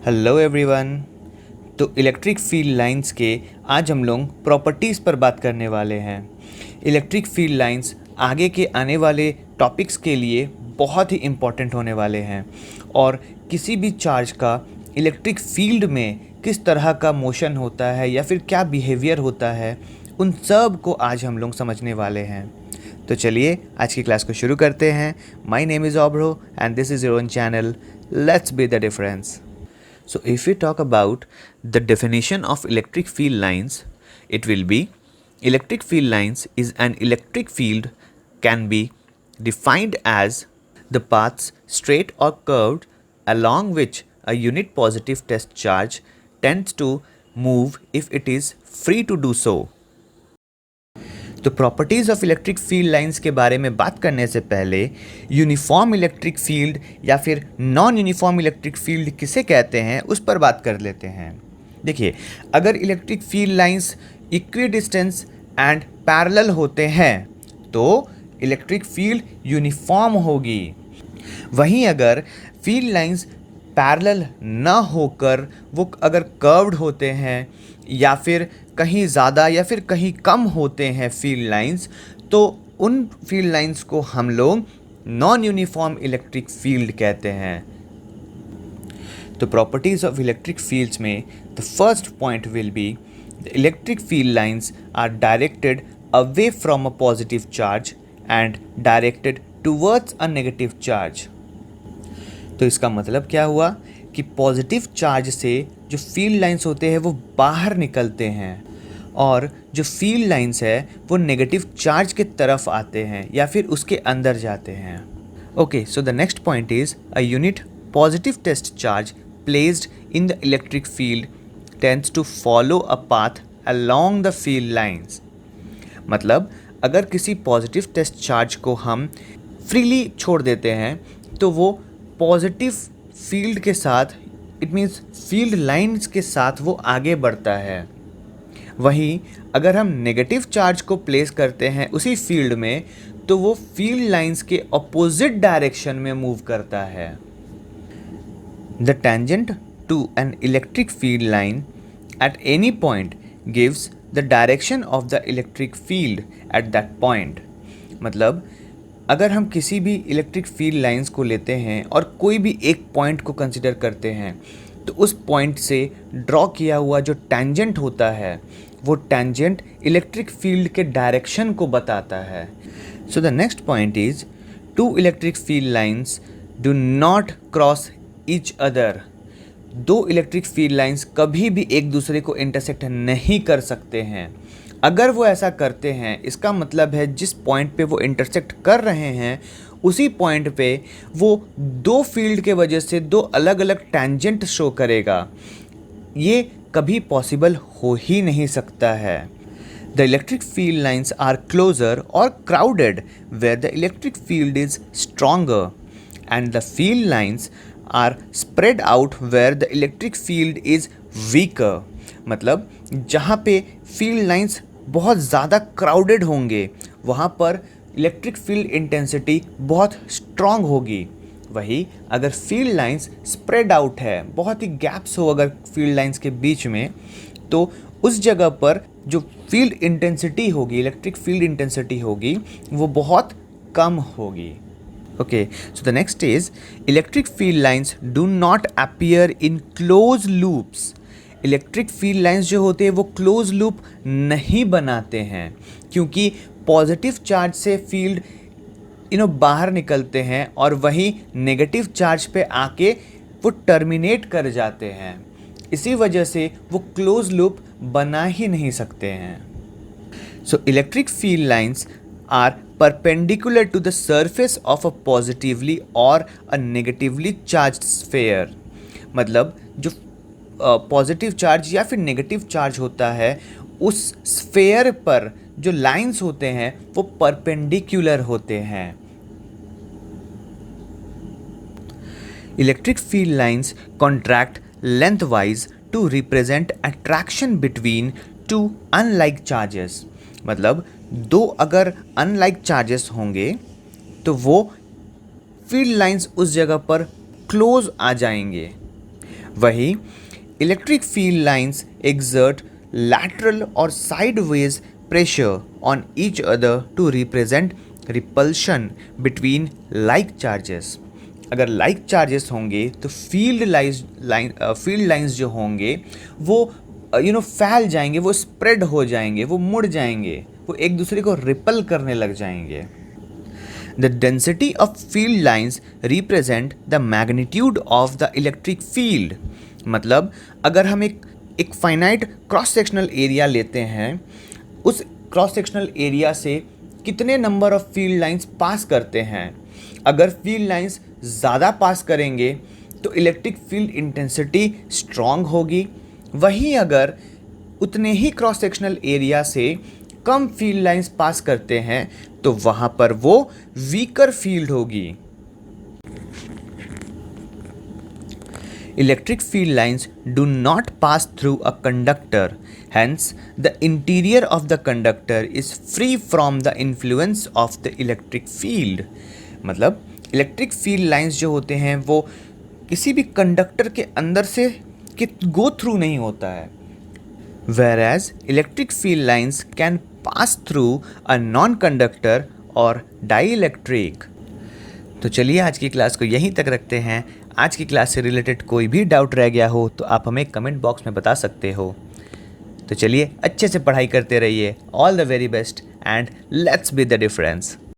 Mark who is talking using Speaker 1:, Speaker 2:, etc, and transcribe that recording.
Speaker 1: Hello everyone. तो electric field lines के आज हम लोग प्रॉपर्टीज़ पर बात करने वाले हैं। इलेक्ट्रिक फील्ड लाइंस आगे के आने वाले टॉपिक्स के लिए बहुत ही इम्पॉर्टेंट होने वाले हैं और किसी भी चार्ज का इलेक्ट्रिक फील्ड में किस तरह का मोशन होता है या फिर क्या बिहेवियर होता है, उन सब को आज हम लोग समझने वाले हैं। तो चलिए आज की क्लास को शुरू करते हैं। माय नेम इज़ ऑब्रो and this is your own channel, let's be the difference. So if we talk about the definition of electric field lines, it will be electric field lines is an electric field can be defined as the paths straight or curved along which a unit positive test charge tends to move if it is free to do so. तो properties of electric field lines के बारे में बात करने से पहले uniform electric field या फिर नॉन यूनिफॉर्म इलेक्ट्रिक फील्ड किसे कहते हैं उस पर बात कर लेते हैं। देखिए, अगर electric field lines equi distance and parallel होते हैं तो इलेक्ट्रिक फील्ड यूनिफॉर्म होगी। वहीं अगर फील्ड लाइंस पैरेलल न होकर वो अगर कर्व्ड होते हैं या फिर कहीं ज़्यादा या फिर कहीं कम होते हैं फील्ड लाइंस, तो उन फील्ड लाइंस को हम लोग नॉन यूनिफॉर्म इलेक्ट्रिक फील्ड कहते हैं। तो प्रॉपर्टीज़ ऑफ इलेक्ट्रिक फील्ड्स में the first point will be the electric field lines are directed away from a positive charge and directed towards a negative charge. तो इसका मतलब क्या हुआ कि पॉजिटिव चार्ज से जो फील्ड लाइंस होते हैं वो बाहर निकलते हैं और जो फील्ड लाइंस है वो नेगेटिव चार्ज के तरफ आते हैं या फिर उसके अंदर जाते हैं। Okay, so the next point is a unit positive test charge placed in the electric field tends to follow a path along the field lines. मतलब अगर किसी पॉजिटिव टेस्ट चार्ज को हम फ्रीली छोड़ देते हैं तो वो पॉजिटिव फील्ड के साथ, इट मीन्स फील्ड लाइंस के साथ वो आगे बढ़ता है। वहीं अगर हम नेगेटिव चार्ज को प्लेस करते हैं उसी फील्ड में तो वो फील्ड लाइंस के अपोजिट डायरेक्शन में मूव करता है। The tangent to an electric field line at any point gives the direction of the electric field at that point. मतलब अगर हम किसी भी इलेक्ट्रिक फील्ड लाइंस को लेते हैं और कोई भी एक पॉइंट को कंसिडर करते हैं तो उस पॉइंट से ड्रॉ किया हुआ जो टेंजेंट होता है वो टेंजेंट इलेक्ट्रिक फील्ड के डायरेक्शन को बताता है। So the next point is two electric field lines do not cross each other. दो इलेक्ट्रिक फील्ड लाइंस कभी भी एक दूसरे को इंटरसेक्ट नहीं कर सकते हैं। अगर वो ऐसा करते हैं इसका मतलब है जिस पॉइंट पे वो इंटरसेक्ट कर रहे हैं उसी पॉइंट पे वो दो फील्ड के वजह से दो अलग अलग टेंजेंट शो करेगा। ये कभी पॉसिबल हो ही नहीं सकता है। The electric field lines are closer और crowded where the electric field is stronger and the field lines are spread out where the electric field is weaker. मतलब जहाँ पे फील्ड लाइंस बहुत ज़्यादा क्राउडेड होंगे वहाँ पर इलेक्ट्रिक फील्ड इंटेंसिटी बहुत स्ट्रॉन्ग होगी। वही अगर फील्ड लाइंस स्प्रेड आउट है, बहुत ही गैप्स हो अगर फील्ड लाइंस के बीच में, तो उस जगह पर जो फील्ड इंटेंसिटी होगी, इलेक्ट्रिक फील्ड इंटेंसिटी होगी, वो बहुत कम होगी। Okay, so the next is electric field lines do not appear in close loops. Electric field lines जो होते हैं वो क्लोज लूप नहीं बनाते हैं क्योंकि पॉजिटिव चार्ज से फील्ड बाहर निकलते हैं और वहीं नेगेटिव चार्ज पे आके वो टर्मिनेट कर जाते हैं। इसी वजह से वो क्लोज लूप बना ही नहीं सकते हैं। So electric field lines are perpendicular to the surface of a positively और अ नेगेटिवली चार्ज्ड स्फीयर। मतलब जो पॉजिटिव चार्ज या फिर नेगेटिव चार्ज होता है उस स्फीयर पर जो लाइंस होते हैं वो परपेंडिकुलर होते हैं। Electric field lines contract lengthwise to represent attraction between two unlike charges. मतलब दो अगर अनलाइक चार्जेस होंगे तो वो फील्ड लाइंस उस जगह पर क्लोज आ जाएंगे। वही electric field lines exert lateral or sideways pressure on each other to represent repulsion between like charges. अगर like charges होंगे तो फील्ड लाइंस जो होंगे वो फैल जाएंगे, वो स्प्रेड हो जाएंगे, वो मुड़ जाएंगे, वो एक दूसरे को रिपल करने लग जाएंगे. The density of field lines represent the magnitude of the electric field. मतलब अगर हम एक फाइनाइट क्रॉस सेक्शनल एरिया लेते हैं, उस क्रॉस सेक्शनल एरिया से कितने number of field lines pass करते हैं. अगर फील्ड लाइंस ज़्यादा पास करेंगे तो इलेक्ट्रिक फील्ड इंटेंसिटी स्ट्रॉन्ग होगी. वहीं अगर उतने ही क्रॉस सेक्शनल एरिया से कम फील्ड लाइंस पास करते हैं तो वहाँ पर वो वीकर फील्ड होगी. Electric field lines do not pass through a conductor, hence the interior of the conductor is free from the influence of the electric field. मतलब electric field lines जो होते हैं वो किसी भी कंडक्टर के अंदर से गो थ्रू नहीं होता है. Whereas electric field lines can pass through a non-conductor or dielectric. तो चलिए आज की क्लास को यहीं तक रखते हैं. आज की क्लास से रिलेटेड कोई भी डाउट रह गया हो तो आप हमें कमेंट बॉक्स में बता सकते हो. तो चलिए अच्छे से पढ़ाई करते रहिए. All the very best and let's be the difference.